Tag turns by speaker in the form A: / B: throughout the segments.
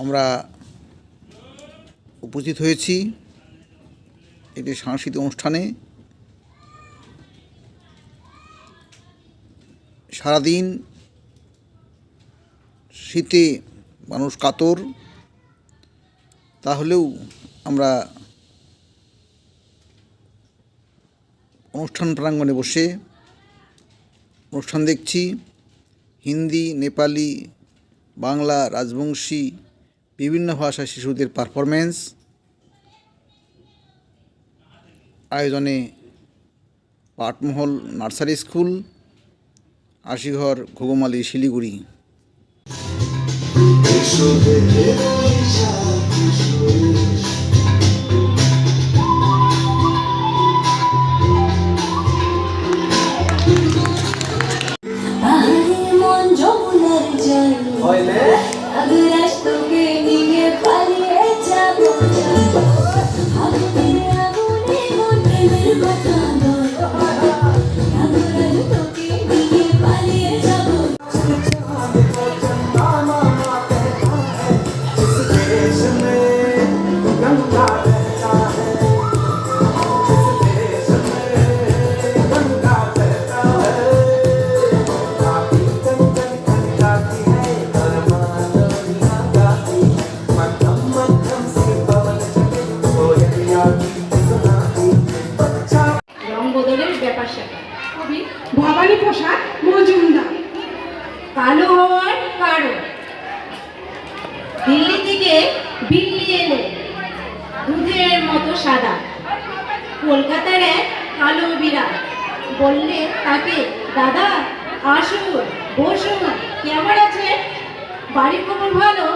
A: আমরা উপস্থিত হয়েছি একটি সাংস্কৃতিক অনুষ্ঠানে। সারাদিন শীতে মানুষ কাতর, তাহলেও আমরা অনুষ্ঠান প্রাঙ্গণে বসে অনুষ্ঠান দেখছি। হিন্দি, নেপালি, বাংলা, রাজবংশী বিভিন্ন ভাষার শিশুদের পারফরমেন্স আয়োজনে পাটমহল নার্সারি স্কুল, আশিঘর, ঘুঘুমালি, শিলিগুড়ি।
B: ভবানী প্রসাদ মজুমদার। কালো হওয়ার কারণ, দিল্লি থেকে বিল্লি এলো দুধের মতো সাদা। কলকাতার এক কালো বিড়াল বললে তাকে, দাদা আসুন, বসুন, কেমন আছেন? বাড়ির খবর ভালো?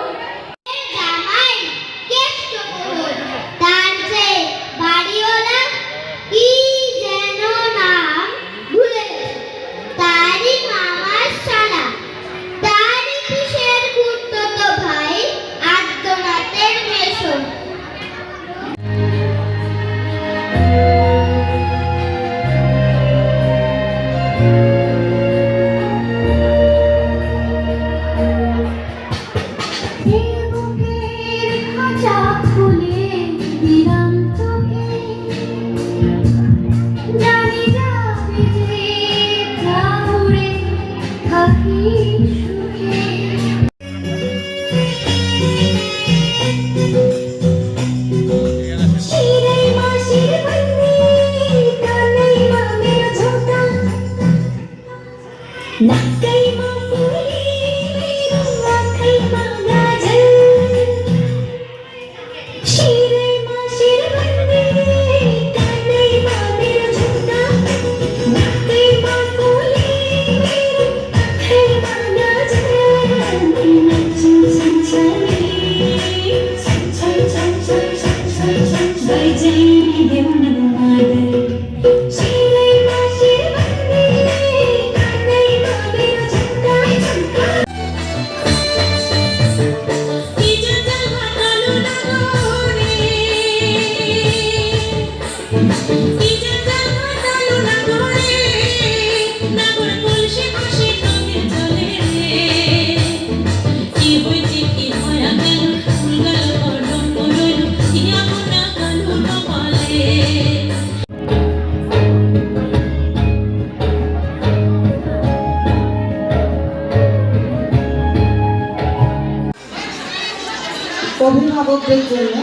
C: অভিভাবকদের জন্য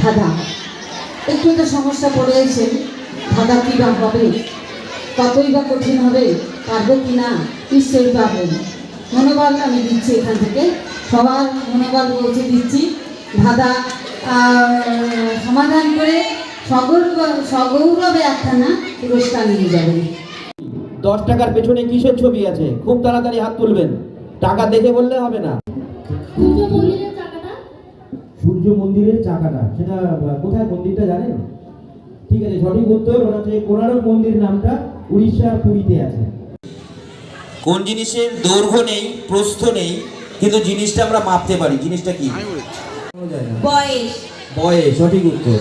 C: ধাঁধা। একটু তো সমস্যা পড়েছেন, ধাঁধা কী বা হবে, কতই বা কঠিন হবে, পারবো কি না, নিশ্চয়ই পারবেন। মনোবল আমি দিচ্ছি, এখান থেকে সবার মনোবল পৌঁছে দিচ্ছি। ধাঁধা সমাধান করে সগৌরবে একখানা পুরস্কার নিয়ে যাবেন।
D: 10 টাকার পেছনে কিসের ছবি আছে? খুব তাড়াতাড়ি হাত তুলবেন, টাকা দেখে বললে হবে না। সূর্য মন্দিরের চাকাটা, সেটা কোথায় মন্দিরটা জানেন? ঠিক আছে, সঠিক উত্তর। ওরা হচ্ছে কোণারক মন্দির, নামটা উড়িষ্যার পুরীতে আছে। কোন জিনিসের দৈর্ঘ্য নেই, প্রস্থ নেই, কিন্তু জিনিসটা আমরা মাপতে পারি? জিনিসটা কি?
B: বয়স।
D: বয়স, সঠিক উত্তর।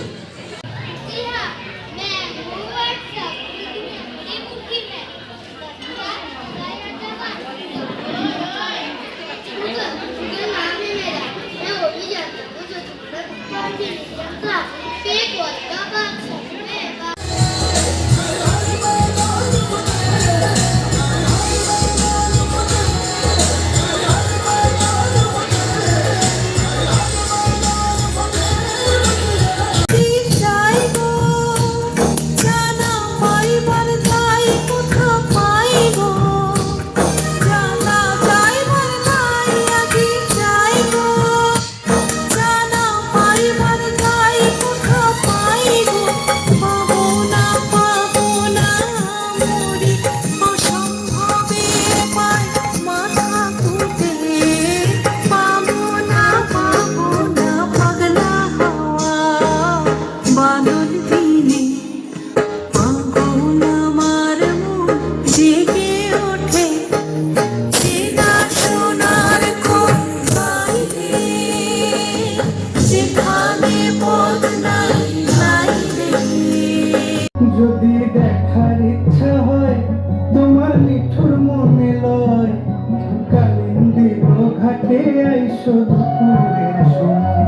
E: ঘাটে আইসো দুপুরের সময়,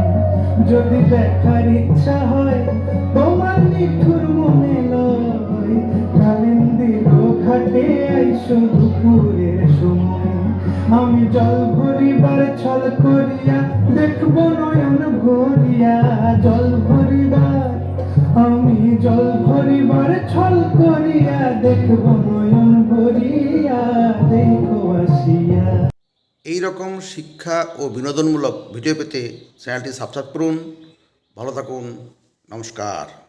E: যদি দেখার ইচ্ছা হয় তোমার নিঠুর মনে লয়, কালিন্দির ঘাটে আইসো দুপুরের সময়। আমি জল ভরিবার ছল করিয়া দেখবো নয়ন ভরিয়া, জল ভরিবার আমি জল ভরিবার ছল করিয়া দেখবো নয়ন ভরিয়া, দেখো আসিয়া।
A: এই রকম শিক্ষা ও বিনোদনমূলক ভিডিও পেতে চ্যানেলটি সাবস্ক্রাইব করুন। ভালো থাকুন, নমস্কার।